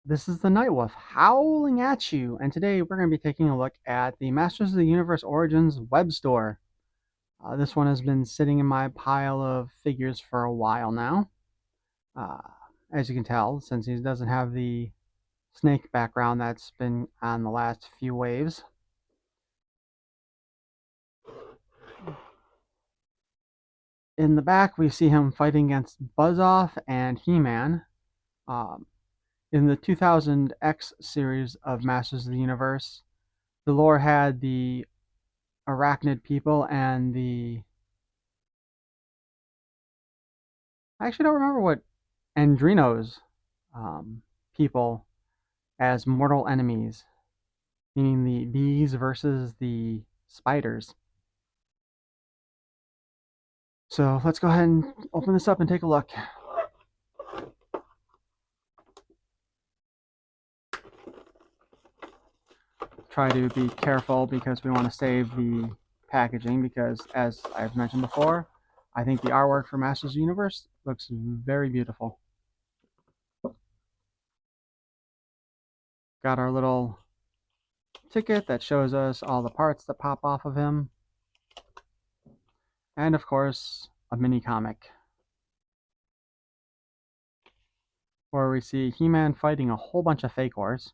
This is the Nightwolf howling at you, and today we're going to be taking a look at the Masters of the Universe Origins Webstor. This one has been sitting in my pile of figures for a while now. Uh, as you can tell, since he doesn't have the snake background that's been on the last few waves. In the back, we see him fighting against Buzzoff and He-Man. Um, in the 2000 X series of Masters of the Universe, the lore had the arachnid people and the I actually don't remember what Andrino's um, people as mortal enemies, meaning the bees versus the spiders. So let's go ahead and open this up and take a look. Try to be careful because we want to save the packaging because, as I've mentioned before, I think the artwork for Masters of the Universe looks very beautiful. Got our little ticket that shows us all the parts that pop off of him. And of course, a mini comic where we see He-Man fighting a whole bunch of fake wars.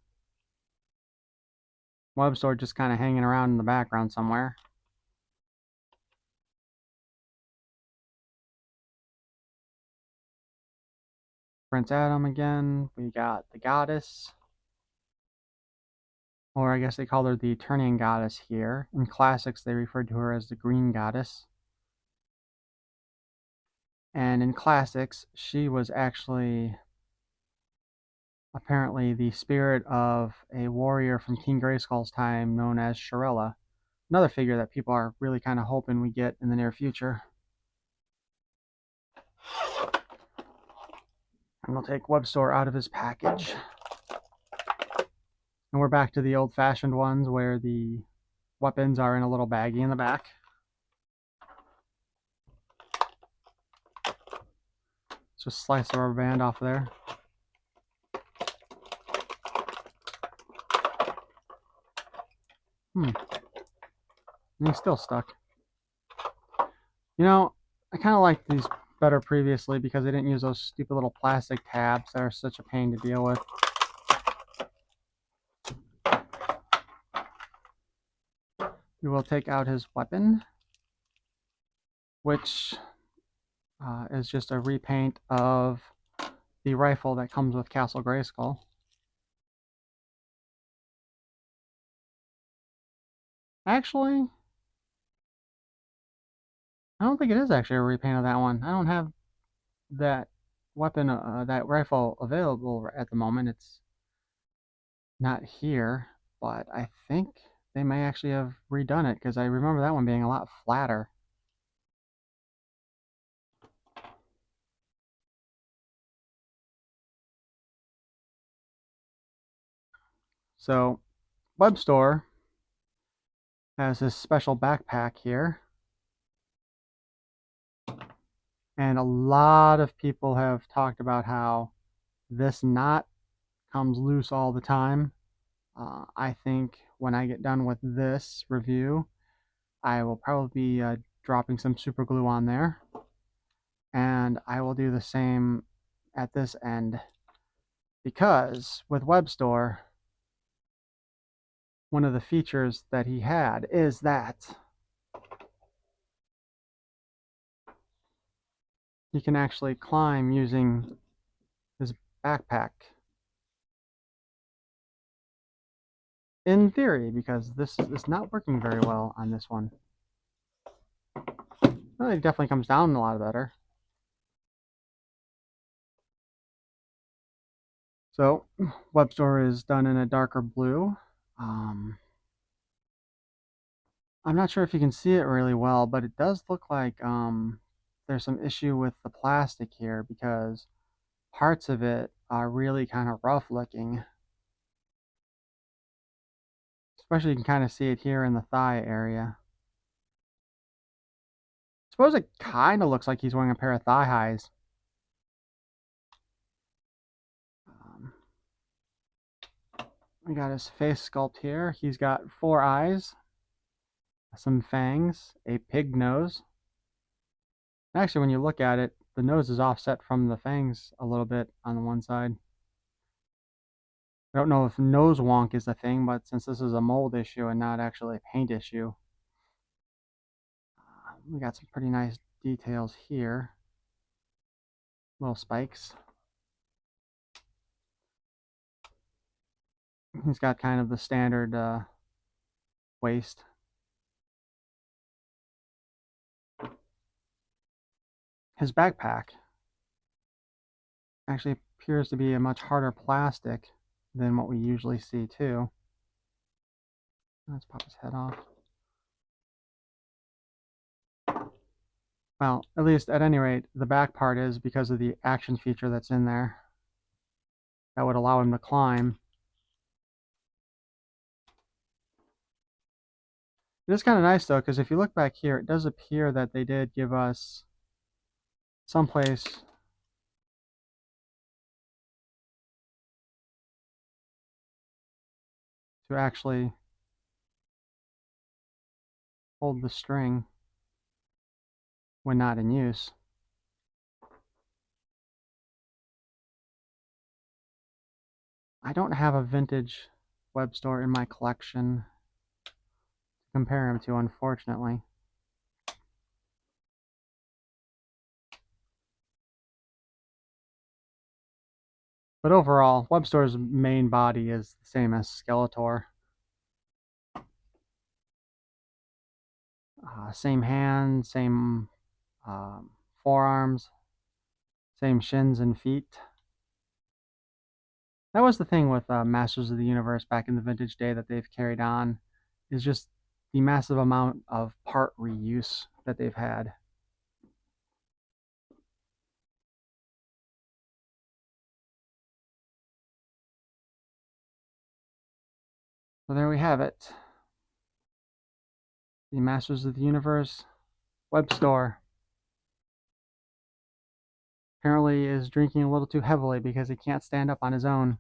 Webstor just kind of hanging around in the background somewhere. Prince Adam again. We got the goddess. Or I guess they call her the Eternian goddess here. In classics, they referred to her as the green goddess. And in classics, she was actually apparently the spirit of a warrior from King Grayskull's time known as Shirella. Another figure that people are really kind of hoping we get in the near future. And we'll take Webstor out of his package. And we're back to the old-fashioned ones where the weapons are in a little baggie in the back. Let's just slice the rubber band off there. And he's still stuck. You know, I kind of liked these better previously because they didn't use those stupid little plastic tabs that are such a pain to deal with. We will take out his weapon, which is just a repaint of the rifle that comes with Castle Grayskull. Actually, I don't think it is actually a repaint of that one. I don't have that weapon, that rifle available at the moment. It's not here, but I think they may actually have redone it because I remember that one being a lot flatter. So, Webstor has this special backpack here, and a lot of people have talked about how this knot comes loose all the time. I think when I get done with this review, I will probably be dropping some super glue on there, and I will do the same at this end because with Webstor, one of the features that he had is that he can actually climb using his backpack. In theory, because this is not working very well on this one. Well, it definitely comes down a lot better. So, Webstor is done in a darker blue. I'm not sure if you can see it really well, but it does look like there's some issue with the plastic here because parts of it are really kind of rough looking. Especially you can kind of see it here in the thigh area. I suppose it kind of looks like he's wearing a pair of thigh highs. We got his face sculpt here. He's got 4 eyes, some fangs, a pig nose. Actually, when you look at it, the nose is offset from the fangs a little bit on the one side. I don't know if nose wonk is a thing, but since this is a mold issue and not actually a paint issue, we got some pretty nice details here. Little spikes. He's got kind of the standard waist. His backpack actually appears to be a much harder plastic than what we usually see too. Let's pop his head off. Well, at least at any rate, the back part is because of the action feature that's in there. That would allow him to climb. It is kind of nice though, because if you look back here, it does appear that they did give us someplace to actually hold the string when not in use. I don't have a vintage Webstor in my collection to compare him to, unfortunately. But overall, Webstor's main body is the same as Skeletor. Same hand, same forearms, same shins and feet. That was the thing with Masters of the Universe back in the vintage day that they've carried on, is just the massive amount of part reuse that they've had. So there we have it. The Masters of the Universe Webstor apparently is drinking a little too heavily because he can't stand up on his own.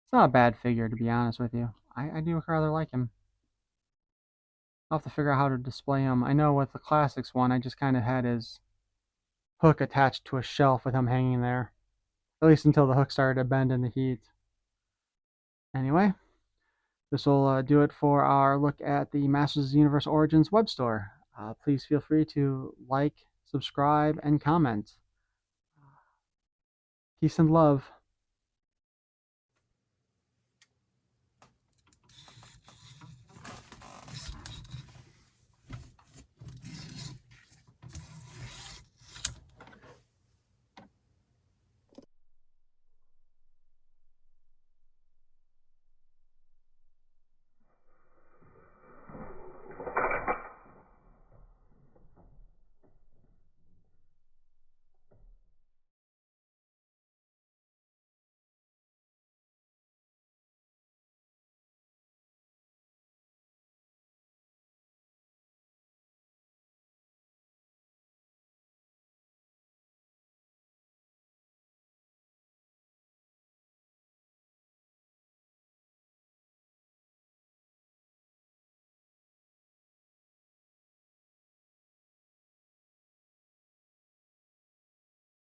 It's not a bad figure, to be honest with you. I do rather like him. I'll have to figure out how to display him. I know with the Classics one, I just kind of had his hook attached to a shelf with him hanging there. At least until the hook started to bend in the heat. Anyway, this will do it for our look at the Masters of the Universe Origins Webstor. Please feel free to like, subscribe, and comment. Peace and love.